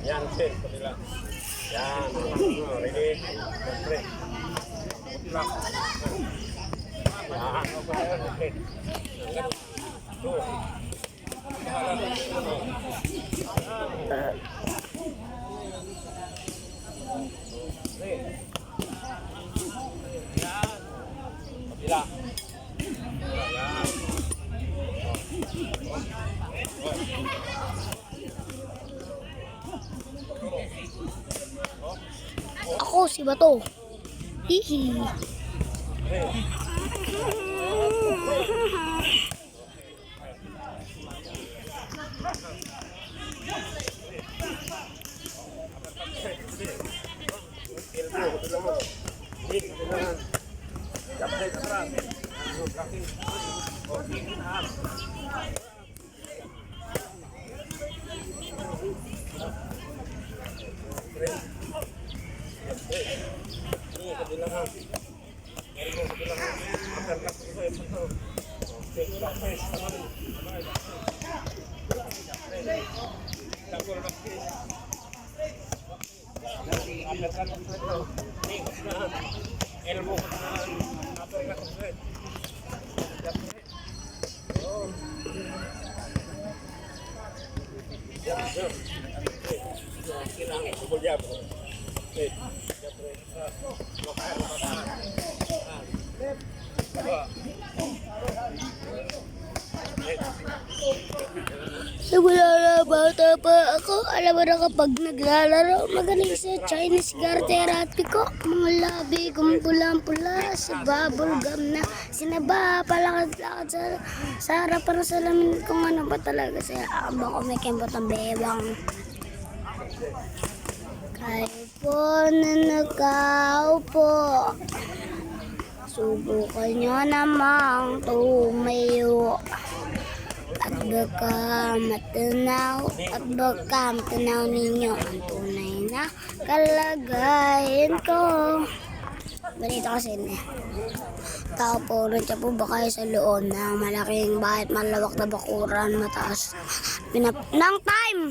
Yan, set ko nila. Yan, ready? Siyempre. Yan, okay. Kabila. Ako si Bato. Hihi. Elbow. Simula na bata pa ako, alam mo na kapag naglalaro, magaling sa Chinese garter at peacock. Mga labi kong pulang-pula, si bubble gum na sinaba, palakad-lakad sa harapan ng salamin kung ano ba talaga siya. Abang kumikembot ang bewang. Kayo po na nakaupo, subukan nyo namang tumayo. At baka matanaw ninyo ang tunay na kalagayan ko. Ganito kasi tao po rin siya po ba kayo sa loob ng malaking bahay, malawak na bakuran, mataas ng time.